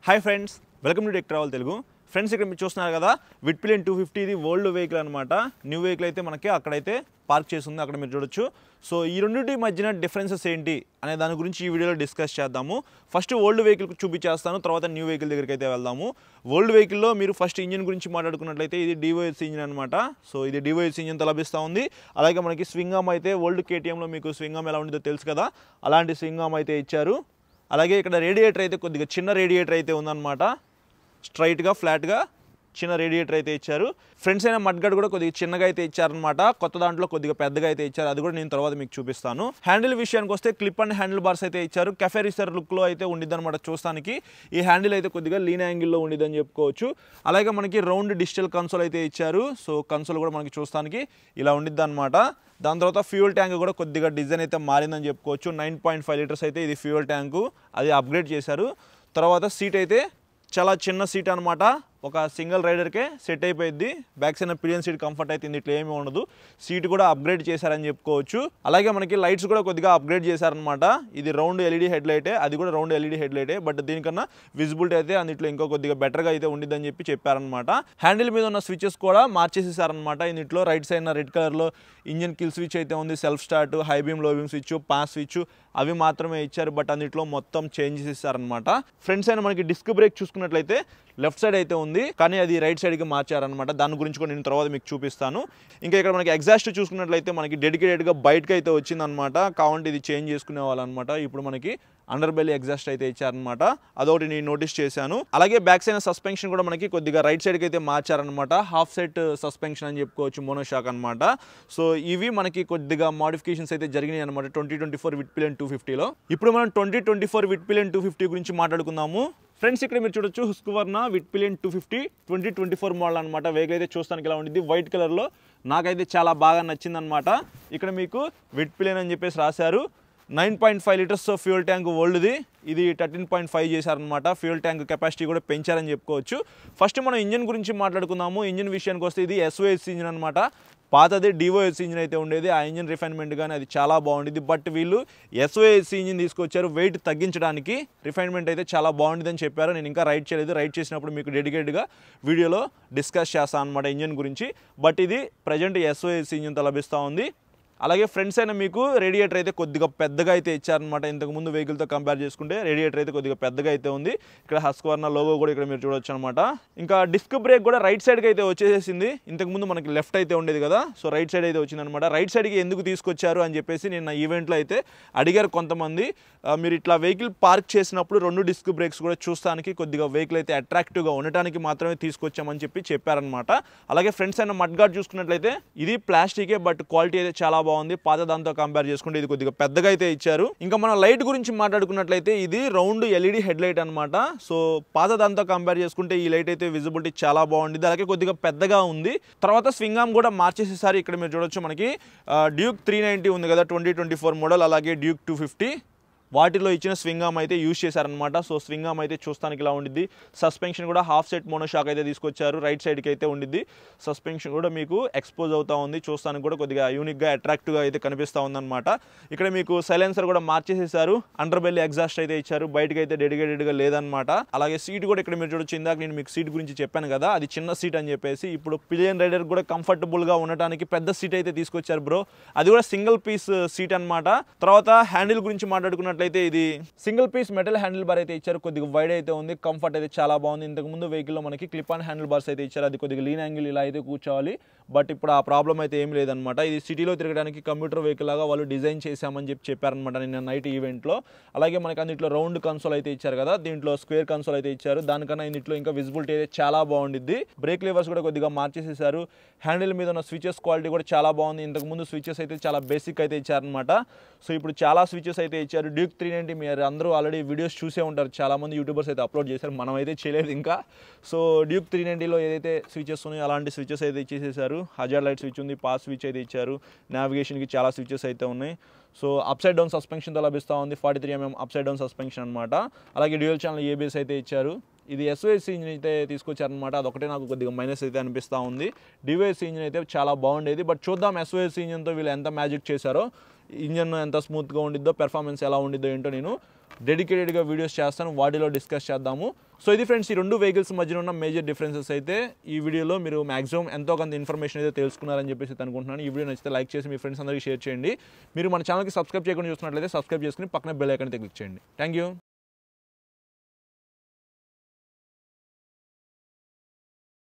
Hi friends, welcome to tech travel Telugu. Friends, ఇక్కడ మీరు చూస్తున్నారు కదా విట్పిలియన్ 250 ఇది ఓల్డ్ వెహికల్ అనమాట. న్యూ వెహికల్ అయితే మనకి అక్కడైతే పార్క్ చేసి ఉంది, అక్కడ మీరు చూడొచ్చు. సో ఈ రెండింటి మధ్యన డిఫరెన్సెస్ ఏంటి అనే దాని గురించి ఈ వీడియోలో డిస్కస్ చేద్దాము. ఫస్ట్ ఓల్డ్ వెహికల్ చూపించేస్తాను, తర్వాత న్యూ వెహికల్ దగ్గరికి అయితే వెళ్దాము. ఓల్డ్ వెహికల్లో మీరు ఫస్ట్ ఇంజిన్ గురించి మాట్లాడుకున్నట్లయితే ఇది డివైఎస్ ఇంజిన్ అనమాట. సో ఇది డివైఎస్ ఇంజిన్తో లభిస్తూ ఉంది. అలాగే మనకి స్వింగ్ ఆర్మ్ అయితే ఓల్డ్ కేటీఎంలో మీకు స్వింగ్ ఆర్మ్ ఎలా ఉంటుందో తెలుసు కదా, అలాంటి స్వింగ్ ఆర్మ్ అయితే ఇచ్చారు. అలాగే ఇక్కడ రేడియేటర్ అయితే కొద్దిగా చిన్న రేడియేటర్ అయితే ఉందన్నమాట. స్ట్రైట్గా ఫ్లాట్గా చిన్న రేడియేటర్ అయితే ఇచ్చారు. ఫ్రంట్స్ అయినా మడ్గార్డ్ కూడా కొద్దిగా చిన్నగా అయితే ఇచ్చారనమాట. కొత్త దాంట్లో కొద్దిగా పెద్దగా అయితే ఇచ్చారు, అది కూడా నేను తర్వాత మీకు చూపిస్తాను. హ్యాండిల్ విషయానికి వస్తే క్లిప్ అండ్ హ్యాండిల్ బార్స్ అయితే ఇచ్చారు. కెఫే రేసర్ లుక్లో అయితే ఉండిద్ది అనమాట చూస్తానికి. ఈ హ్యాండిల్ అయితే కొద్దిగా లీన్ యాంగిల్లో ఉండిద్దని చెప్పుకోవచ్చు. అలాగే మనకి రౌండ్ డిజిటల్ కన్సోల్ అయితే ఇచ్చారు. సో కన్సోల్ కూడా మనకి చూస్తానికి ఇలా ఉండిద్ది అనమాట. దాని తర్వాత ఫ్యూయల్ ట్యాంక్ కూడా కొద్దిగా డిజైన్ అయితే మారిందని చెప్పుకోవచ్చు. 9.5 లీటర్స్ అయితే ఇది ఫ్యూయల్ ట్యాంకు, అది అప్గ్రేడ్ చేశారు. తర్వాత సీట్ అయితే చాలా చిన్న సీట్ అనమాట, ఒక సింగిల్ రైడర్కే సెట్ అయిపోయింది. Back side pillion seat comfort అయితే ఇట్లా ఏమీ ఉండదు. సీట్ కూడా అప్గ్రేడ్ చేశారని చెప్పుకోవచ్చు. అలాగే మనకి లైట్స్ కూడా కొద్దిగా అప్గ్రేడ్ చేశారనమాట. ఇది రౌండ్ ఎల్ఈడి హెడ్ లైటే, అది కూడా రౌండ్ ఎల్ఈడి హెడ్ లైటే, బట్ దీనికన్నా విజిబిలిటీ అయితే అందులో ఇంకో కొద్దిగా బెటర్గా అయితే ఉండిద్దని చెప్పారనమాట. హ్యాండిల్ మీద ఉన్న స్విచెస్ కూడా మార్చేసేసారనమాట. ఇందులో రైట్ సైడ్ రెడ్ కలర్లో ఇంజిన్ కిల్ స్విచ్ అయితే ఉంది, సెల్ఫ్ స్టార్ట్, హై బీమ్ లో బీమ్ స్విచ్, పాస్ స్విచ్ అవి మాత్రమే ఇచ్చారు, బట్ అందులో మొత్తం చేంజ్ చేశారనమాట. ఫ్రంట్ సైడ్ మనకి డిస్క్ బ్రేక్ చూసుకున్నట్లయితే లెఫ్ట్ సైడ్ అయితే ఉంది, కానీ అది రైట్ సైడ్కి మార్చారనమాట. దాని గురించి కూడా నేను తర్వాత మీకు చూపిస్తాను. ఇంకా ఇక్కడ మనకి ఎగ్జాస్ట్ చూసుకున్నట్లయితే మనకి డెడికేటెడ్గా బయటకి అయితే వచ్చిందనమాట. కావంటే ఇది చేంజ్ చేసుకునే వాళ్ళనమాట. ఇప్పుడు మనకి అండర్ బెల్లీ ఎగ్జాస్ట్ అయితే ఇచ్చారనమాట, అదొకటి నేను నోటీస్ చేశాను. అలాగే బ్యాక్ సైడ్ సస్పెన్షన్ కూడా మనకి కొద్దిగా రైట్ సైడ్కి అయితే మార్చారనమాట. హాఫ్ సెట్ సస్పెన్షన్ అని చెప్పుకోవచ్చు, మోనోషాక్ అనమాట. సో ఇవి మనకి కొద్దిగా మోడిఫికేషన్స్ అయితే జరిగినాయి అనమాట 2024 విట్పిలియన్ 250లో. ఇప్పుడు మనం 2024 విట్పిలియన్ 250 గురించి మాట్లాడుకుందాము. ఫ్రెండ్స్, ఇక్కడ మీరు చూడొచ్చు హుస్క్వర్నా విట్పిలియన్ 250 2024 మోడల్ అనమాట. వెహికల్ అయితే చూస్తానికి ఇలా ఉండిద్ది, వైట్ కలర్లో. నాకైతే చాలా బాగా నచ్చిందనమాట. ఇక్కడ మీకు విట్పిలియన్ అని చెప్పేసి రాశారు. 9.5 లీటర్స్ ఫ్యూయల్ ట్యాంక్ ఓల్డ్ది, ఇది 13.5 చేశారనమాట. ఫ్యూయల్ ట్యాంక్ కెపాసిటీ కూడా పెంచారని చెప్పుకోవచ్చు. ఫస్ట్ మనం ఇంజిన్ గురించి మాట్లాడుకుందాము. ఇంజిన్ విషయానికి వస్తే ఇది ఎస్ఓఎస్ ఇంజిన్ అనమాట. పాతది డివోఎస్ ఇంజిన్ అయితే ఉండేది. ఆ ఇంజిన్ రిఫైన్మెంట్ కానీ అది చాలా బాగుండేది, బట్ వీళ్ళు ఎస్ఓఎస్ ఇంజిన్ తీసుకొచ్చారు వెయిట్ తగ్గించడానికి. రిఫైన్మెంట్ అయితే చాలా బాగుండేదని చెప్పారు. నేను ఇంకా రైడ్ చేయలేదు, రైడ్ చేసినప్పుడు మీకు డెడికేటెడ్గా వీడియోలో డిస్కస్ చేస్తాను అనమాట ఇంజిన్ గురించి. బట్ ఇది ప్రజెంట్ ఎస్ఓఎస్ ఇంజిన్తో లభిస్తూ ఉంది. అలాగే ఫ్రంట్ సైడ్ మీకు రేడియేటర్ అయితే కొద్దిగా పెద్దగా అయితే ఇచ్చారనమాట. ఇంతకుముందు వెహికల్తో కంపేర్ చేసుకుంటే రేడియేటర్ అయితే కొద్దిగా పెద్దగా అయితే ఉంది. ఇక్కడ హస్క్వర్నా లోగో కూడా ఇక్కడ మీరు చూడొచ్చు అనమాట. ఇంకా డిస్క్ బ్రేక్ కూడా రైట్ సైడ్కి అయితే వచ్చేసేసింది. ఇంతకుముందు మనకి లెఫ్ట్ అయితే ఉండేది కదా, సో రైట్ సైడ్ అయితే వచ్చిందనమాట. రైట్ సైడ్కి ఎందుకు తీసుకొచ్చారు అని చెప్పేసి నిన్న ఈవెంట్లో అయితే అడిగారు కొంతమంది. మీరు ఇట్లా వెహికల్ పార్క్ చేసినప్పుడు 2 డిస్క్ బ్రేక్స్ కూడా చూస్తానికి కొద్దిగా వెహికల్ అయితే అట్రాక్టివ్గా ఉండటానికి మాత్రమే తీసుకొచ్చామని చెప్పారనమాట. అలాగే ఫ్రంట్ సైడ్ మడ్గార్డ్ చూసుకున్నట్లయితే ఇది ప్లాస్టికే, బట్ క్వాలిటీ అయితే చాలా బాగుంది. పాత దాంతో కంపేర్ చేసుకుంటే ఇది కొద్దిగా పెద్దగా అయితే ఇచ్చారు. ఇంకా మనం లైట్ గురించి మాట్లాడుకున్నట్లయితే ఇది రౌండ్ ఎల్ఈడి హెడ్ లైట్ అనమాట. సో పాత దాంతో కంపేర్ చేసుకుంటే ఈ లైట్ అయితే విజిబిలిటీ చాలా బాగుంది, అలాగే కొద్దిగా పెద్దగా ఉంది. తర్వాత స్వింగ్ ఆర్మ్ కూడా మార్చేసేసారి. ఇక్కడ మీరు చూడొచ్చు మనకి డ్యూక్ 390 ఉంది కదా 2024 మోడల్, అలాగే డ్యూక్ 250 వాటిలో ఇచ్చిన స్వింగ్ ఆర్మ్ అయితే యూజ్ చేశారనమాట. సో స్వింగ్ ఆర్మ్ అయితే చూస్తానికి ఇలా ఉండిద్ది. సస్పెన్షన్ కూడా హాఫ్ సెట్ మోనోషాక్ అయితే తీసుకొచ్చారు, రైట్ సైడ్కి అయితే ఉండిద్ది. సస్పెన్షన్ కూడా మీకు ఎక్స్పోజ్ అవుతూ ఉంది, చూస్తానికి కూడా కొద్దిగా యూనిక్గా అట్రాక్టివ్గా అయితే కనిపిస్తూ ఉందన్నమాట. ఇక్కడ మీకు సైలెన్సర్ కూడా మార్చేసేసారు. అండర్ బెల్లీ ఎగ్జాస్ట్ అయితే ఇచ్చారు, బయటకి అయితే డెడికేటెడ్గా లేదనమాట. అలాగే సీట్ కూడా ఇక్కడ మీరు చూడొచ్చు. ఇందాక నేను మీకు సీట్ గురించి చెప్పాను కదా, అది చిన్న సీట్ అని చెప్పేసి. ఇప్పుడు పిలియన్ రైడర్ కూడా కంఫర్టబుల్గా ఉండటానికి పెద్ద సీట్ అయితే తీసుకొచ్చారు బ్రో, అది కూడా సింగిల్ పీస్ సీట్ అనమాట. తర్వాత హ్యాండిల్ గురించి మాట్లాడుకున్నట్లయితే ఇది single piece metal handle bar అయితే ఇచ్చారు, కొద్దిగా వైడ్ అయితే ఉంది, కంఫర్ట్ అయితే చాలా బాగుంది. ఇంతకు ముందు వెహికల్లో మనకి క్లిప్ ఆన్ హ్యాండిల్ బార్స్ అయితే ఇచ్చారు, అది కొద్దిగా లీన్ యాంగిల్ ఇలా అయితే కూర్చోవాలి, బట్ ఇప్పుడు ఆ ప్రాబ్లం అయితే ఏం లేదనమాట. ఇది సిటీలో తిరగడానికి కంప్యూటర్ వెహికల్ లాగా వాళ్ళు డిజైన్ చేశామని చెప్పారనమాట నిన్న నైట్ ఈవెంట్లో. అలాగే మనకి అందులో రౌండ్ కన్సోల్ అయితే ఇచ్చారు కదా, దీంట్లో స్క్వేర్ కన్సోల్ అయితే ఇచ్చారు. దానికన్నా ఇందులో ఇంకా విజిబిలిటీ అయితే చాలా బాగుండిద్ది. బ్రేక్ లెవర్స్ కూడా కొద్దిగా మార్చేసేసారు. హ్యాండిల్ మీద ఉన్న స్విచెస్ క్వాలిటీ కూడా చాలా బాగుంది. ఇంతకు ముందు స్విచెస్ అయితే చాలా బేసిక్ అయితే ఇచ్చారనమాట. సో ఇప్పుడు చాలా స్విచెస్ అయితే ఇచ్చారు. డ్యూక్ 390 మీరు అందరూ ఆల్రెడీ వీడియోస్ చూసే ఉంటారు, చాలామంది యూట్యూబర్స్ అయితే అప్లోడ్ చేశారు, మనం అయితే చేయలేదు ఇంకా. సో డ్యూక్ 390లో ఏదైతే స్విచెస్ ఉన్నాయో అలాంటి స్విచెస్ అయితే ఇచ్చేసేసారు. హజార్డ్ లైట్ స్విచ్ ఉంది, పాస్ స్విచ్ అయితే ఇచ్చారు, నావిగేషన్కి చాలా స్విచెస్ అయితే ఉన్నాయి. సో అప్సైడ్ డౌన్ సస్పెన్షన్తో లభిస్తూ ఉంది, 43mm అప్సైడ్ డౌన్ సస్పెన్షన్ అనమాట. అలాగే డ్యూయల్ ఛానల్ ఏబిఎస్ అయితే ఇచ్చారు. ఇది ఎస్ఓఎస్ ఇంజిన్ అయితే తీసుకొచ్చారనమాట, అదొకటే నాకు కొద్దిగా మైనస్ అయితే అనిపిస్తూ ఉంది. డివైఎస్ ఇంజిన్ అయితే చాలా బాగుండేది, బట్ చూద్దాం ఎస్ఓఎస్ ఇంజిన్తో వీళ్ళు ఎంత మ్యాజిక్ చేశారో, ఇంజిన్ ఎంత స్మూత్గా ఉండిద్దో, పెర్ఫార్మెన్స్ ఎలా ఉండిద్దో ఏంటో నేను డెడికేటెడ్గా వీడియోస్ చేస్తాను, వాటిలో డిస్కస్ చేద్దాము. సో ఇది ఫ్రెండ్స్ ఈ రెండు వెహికల్స్ మధ్యన ఉన్న మేజర్ డిఫరెన్సెస్ అయితే ఈ వీడియోలో మీరు మాక్సిమం ఎంతో కొంత ఇన్ఫర్మేషన్ అయితే తెలుసుకున్నారని చెప్పేసి అనుకుంటున్నాను. ఈ వీడియో నచ్చితే లైక్ చేసి మీ ఫ్రెండ్స్ అందరికీ షేర్ చేయండి. మీరు మన ఛానల్కి సబ్స్క్రైబ్ చేయకుండా చూస్తున్నట్లయితే సబ్స్క్రైబ్ చేసుకుని పక్కన బెల్ ఐకాన్ క్లిక్ చేయండి. Thank you.